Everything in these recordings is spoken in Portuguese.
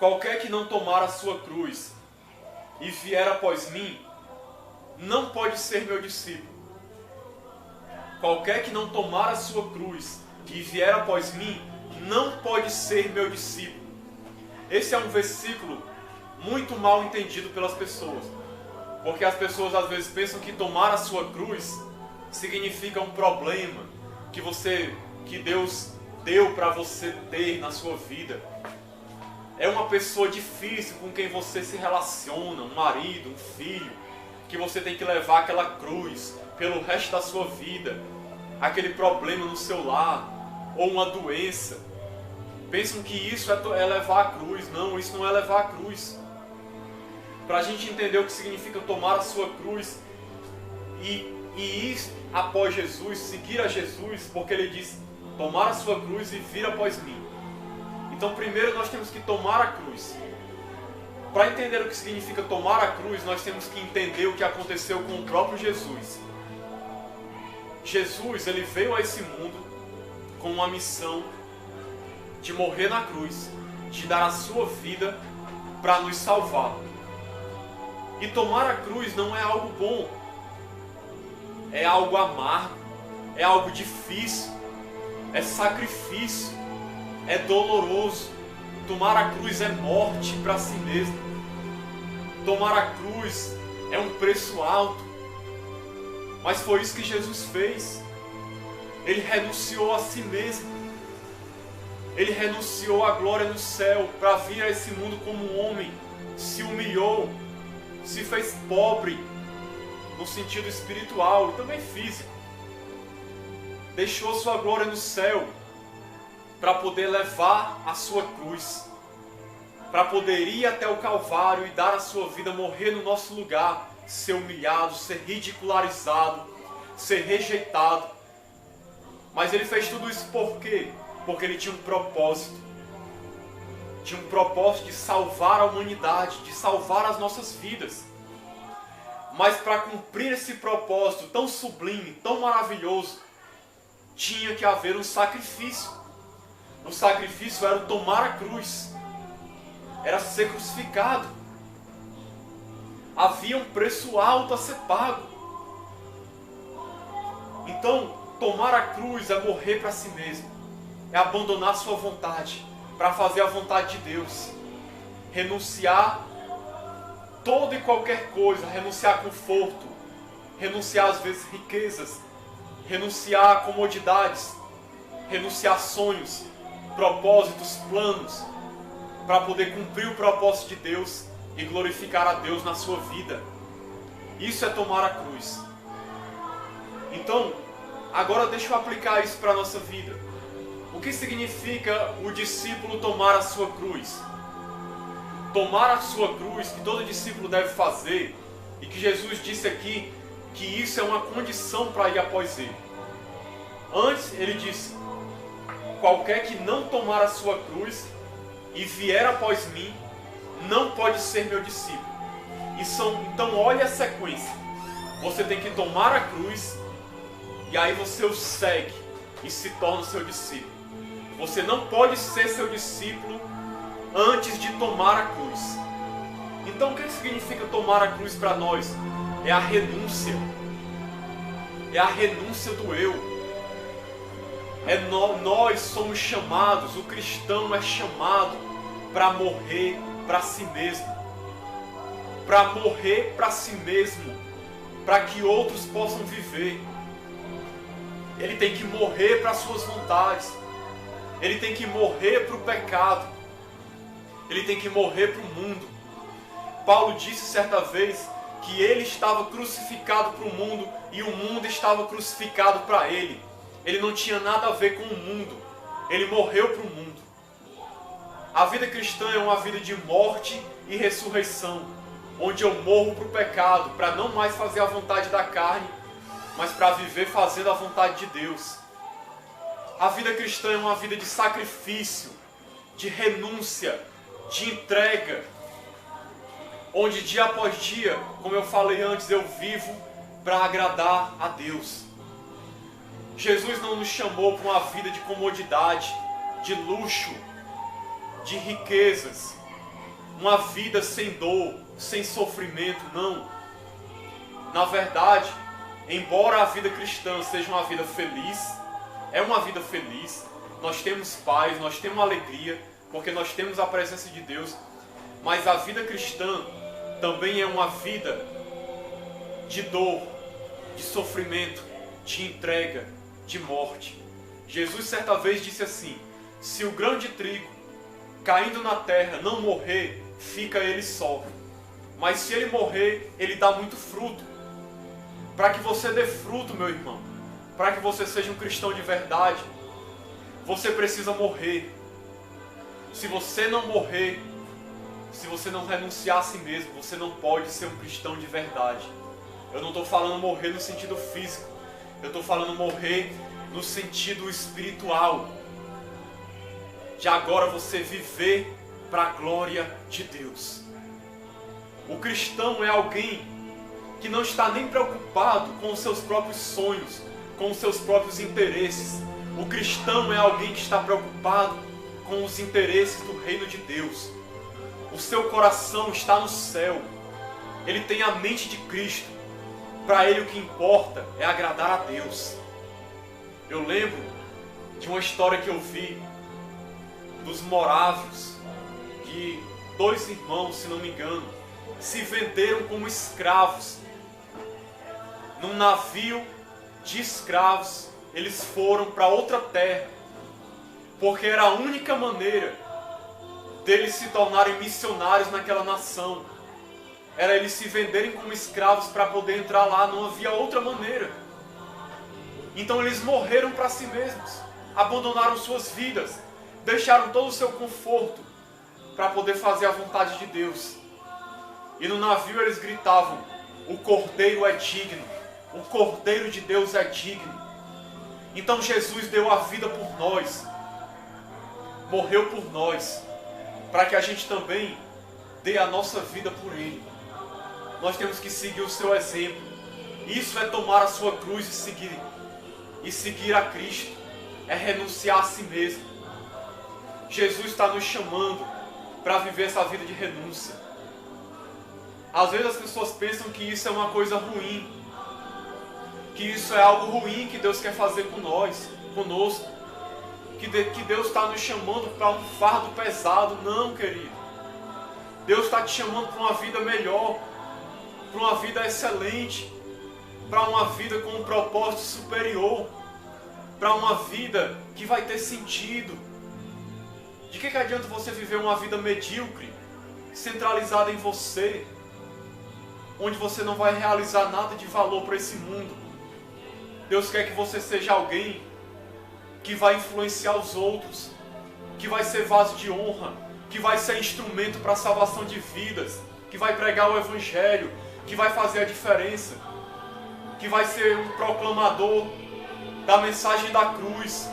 Qualquer que não tomar a sua cruz e vier após mim, não pode ser meu discípulo. Qualquer que não tomar a sua cruz e vier após mim, não pode ser meu discípulo. Esse é um versículo muito mal entendido pelas pessoas. Porque as pessoas às vezes pensam que tomar a sua cruz significa um problema que Deus deu para você ter na sua vida. É uma pessoa difícil com quem você se relaciona, um marido, um filho, que você tem que levar aquela cruz pelo resto da sua vida, aquele problema no seu lar, ou uma doença. Pensam que isso é levar a cruz. Não, isso não é levar a cruz. Para a gente entender o que significa tomar a sua cruz e ir após Jesus, seguir a Jesus, porque ele diz, tomar a sua cruz e vir após mim. Então primeiro nós temos que tomar a cruz. Para entender o que significa tomar a cruz, nós temos que entender o que aconteceu com o próprio Jesus. Jesus, ele veio a esse mundo com uma missão de morrer na cruz, de dar a sua vida para nos salvar. E tomar a cruz não é algo bom, é algo amargo, é algo difícil, é sacrifício, é doloroso. Tomar a cruz é morte para si mesmo. Tomar a cruz é um preço alto. Mas foi isso que Jesus fez. Ele renunciou a si mesmo. Ele renunciou à glória no céu para vir a esse mundo como um homem. Se humilhou, se fez pobre no sentido espiritual e também físico. Deixou sua glória no céu para poder levar a sua cruz, para poder ir até o Calvário e dar a sua vida, morrer no nosso lugar, ser humilhado, ser ridicularizado, ser rejeitado. Mas ele fez tudo isso por quê? Porque ele tinha um propósito. Tinha um propósito de salvar a humanidade, de salvar as nossas vidas. Mas para cumprir esse propósito tão sublime, tão maravilhoso, tinha que haver um sacrifício. O sacrifício era o tomar a cruz. Era ser crucificado. Havia um preço alto a ser pago. Então, tomar a cruz é morrer para si mesmo. É abandonar sua vontade para fazer a vontade de Deus. Renunciar toda e qualquer coisa. Renunciar a conforto. Renunciar às vezes riquezas. Renunciar a comodidades. Renunciar a sonhos, propósitos, planos, para poder cumprir o propósito de Deus e glorificar a Deus na sua vida. Isso é tomar a cruz. Então, agora deixa eu aplicar isso para a nossa vida. O que significa o discípulo tomar a sua cruz? Tomar a sua cruz, que todo discípulo deve fazer, e que Jesus disse aqui que isso é uma condição para ir após ele. Antes, ele disse, qualquer que não tomar a sua cruz e vier após mim, não pode ser meu discípulo. Então olha a sequência. Você tem que tomar a cruz, e aí você o segue e se torna seu discípulo. Você não pode ser seu discípulo antes de tomar a cruz. Então o que significa tomar a cruz para nós? É a renúncia. É a renúncia do eu. Nós somos chamados, o cristão é chamado para morrer para si mesmo. Para morrer para si mesmo, para que outros possam viver. Ele tem que morrer para suas vontades. Ele tem que morrer para o pecado. Ele tem que morrer para o mundo. Paulo disse certa vez que ele estava crucificado para o mundo e o mundo estava crucificado para ele. Ele não tinha nada a ver com o mundo. Ele morreu para o mundo. A vida cristã é uma vida de morte e ressurreição, onde eu morro para o pecado, para não mais fazer a vontade da carne, mas para viver fazendo a vontade de Deus. A vida cristã é uma vida de sacrifício, de renúncia, de entrega, onde dia após dia, como eu falei antes, eu vivo para agradar a Deus. Jesus não nos chamou para uma vida de comodidade, de luxo, de riquezas, uma vida sem dor, sem sofrimento, não. Na verdade, embora a vida cristã seja uma vida feliz, é uma vida feliz, nós temos paz, nós temos alegria, porque nós temos a presença de Deus, mas a vida cristã também é uma vida de dor, de sofrimento, de entrega, de morte. Jesus certa vez disse assim: se o grão de trigo caindo na terra não morrer, fica ele só. Mas se ele morrer, ele dá muito fruto. Para que você dê fruto, meu irmão, para que você seja um cristão de verdade, você precisa morrer. Se você não morrer, se você não renunciar a si mesmo, você não pode ser um cristão de verdade. Eu não estou falando morrer no sentido físico, eu estou falando morrer no sentido espiritual. De agora você viver para a glória de Deus. O cristão é alguém que não está nem preocupado com os seus próprios sonhos, com os seus próprios interesses. O cristão é alguém que está preocupado com os interesses do reino de Deus. O seu coração está no céu. Ele tem a mente de Cristo. Para ele o que importa é agradar a Deus. Eu lembro de uma história que eu vi dos morávios, de 2 irmãos, se não me engano, se venderam como escravos. Num navio de escravos, eles foram para outra terra, porque era a única maneira deles se tornarem missionários naquela nação. Era eles se venderem como escravos para poder entrar lá, não havia outra maneira. Então eles morreram para si mesmos, abandonaram suas vidas, deixaram todo o seu conforto para poder fazer a vontade de Deus. E no navio eles gritavam: o Cordeiro é digno, o Cordeiro de Deus é digno. Então Jesus deu a vida por nós, morreu por nós, para que a gente também dê a nossa vida por Ele. Nós temos que seguir o seu exemplo. Isso é tomar a sua cruz e seguir a Cristo. É renunciar a si mesmo. Jesus está nos chamando para viver essa vida de renúncia. Às vezes as pessoas pensam que isso é uma coisa ruim, que isso é algo ruim que Deus quer fazer com nós, conosco, que Deus está nos chamando para um fardo pesado. Não, querido. Deus está te chamando para uma vida melhor, para uma vida excelente, para uma vida com um propósito superior, para uma vida que vai ter sentido. De que adianta você viver uma vida medíocre, centralizada em você, onde você não vai realizar nada de valor para esse mundo? Deus quer que você seja alguém que vai influenciar os outros, que vai ser vaso de honra, que vai ser instrumento para a salvação de vidas, que vai pregar o Evangelho, que vai fazer a diferença, que vai ser um proclamador da mensagem da cruz.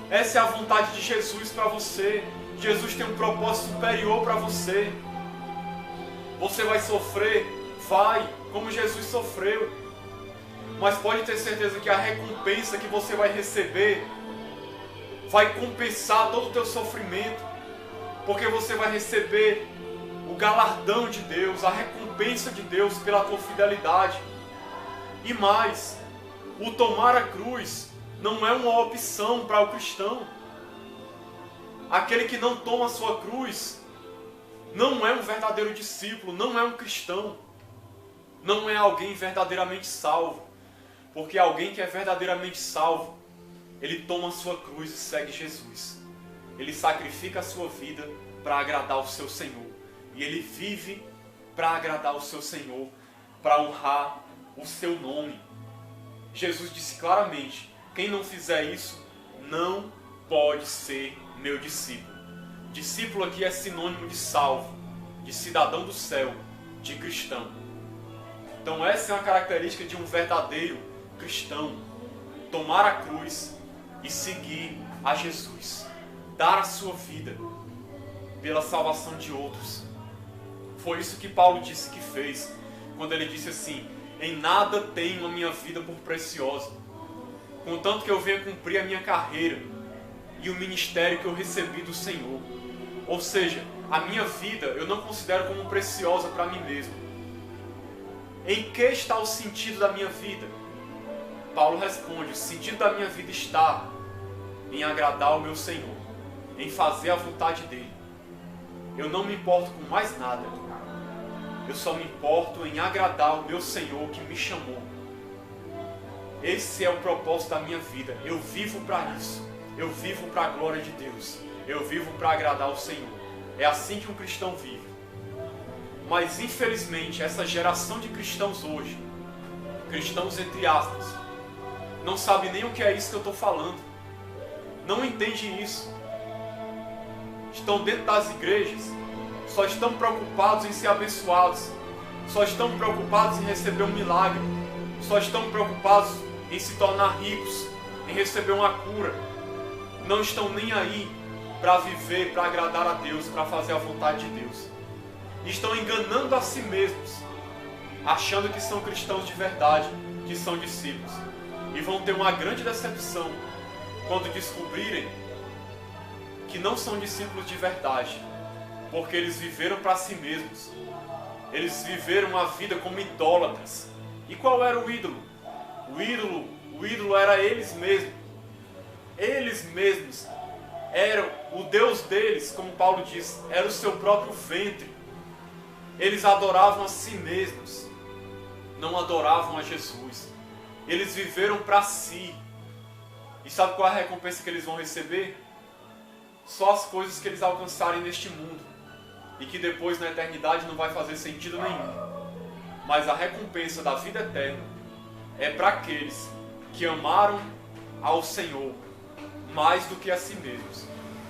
Essa é a vontade de Jesus para você. Jesus tem um propósito superior para você. Você vai sofrer? Vai, como Jesus sofreu. Mas pode ter certeza que a recompensa que você vai receber vai compensar todo o teu sofrimento, porque você vai receber o galardão de Deus, a recompensa de Deus pela tua fidelidade. E mais, o tomar a cruz não é uma opção para o cristão. Aquele que não toma a sua cruz não é um verdadeiro discípulo, não é um cristão, não é alguém verdadeiramente salvo. Porque alguém que é verdadeiramente salvo, ele toma a sua cruz e segue Jesus. Ele sacrifica a sua vida para agradar o seu Senhor. E ele vive para agradar o seu Senhor, para honrar o seu nome. Jesus disse claramente: quem não fizer isso não pode ser meu discípulo. Discípulo aqui é sinônimo de salvo, de cidadão do céu, de cristão. Então essa é uma característica de um verdadeiro cristão: tomar a cruz e seguir a Jesus, dar a sua vida pela salvação de outros. Foi isso que Paulo disse que fez, quando ele disse assim: em nada tenho a minha vida por preciosa, contanto que eu venha cumprir a minha carreira e o ministério que eu recebi do Senhor. Ou seja, a minha vida eu não considero como preciosa para mim mesmo. Em que está o sentido da minha vida? Paulo responde: o sentido da minha vida está em agradar ao meu Senhor, em fazer a vontade dele. Eu não me importo com mais nada. Eu só me importo em agradar ao meu Senhor que me chamou. Esse é o propósito da minha vida. Eu vivo para isso. Eu vivo para a glória de Deus. Eu vivo para agradar ao Senhor. É assim que um cristão vive. Mas infelizmente essa geração de cristãos hoje, cristãos entre aspas, não sabe nem o que é isso que eu estou falando. Não entende isso. Estão dentro das igrejas, só estão preocupados em ser abençoados, só estão preocupados em receber um milagre, só estão preocupados em se tornar ricos, em receber uma cura. Não estão nem aí para viver, para agradar a Deus, para fazer a vontade de Deus. Estão enganando a si mesmos, achando que são cristãos de verdade, que são discípulos. E vão ter uma grande decepção quando descobrirem que não são discípulos de verdade, porque eles viveram para si mesmos. Eles viveram uma vida como idólatras. E qual era o ídolo? O ídolo era eles mesmos. Eles mesmos eram o Deus deles, como Paulo diz, era o seu próprio ventre. Eles adoravam a si mesmos, não adoravam a Jesus. Eles viveram para si. E sabe qual é a recompensa que eles vão receber? Só as coisas que eles alcançarem neste mundo, e que depois na eternidade não vai fazer sentido nenhum. Mas a recompensa da vida eterna é para aqueles que amaram ao Senhor mais do que a si mesmos.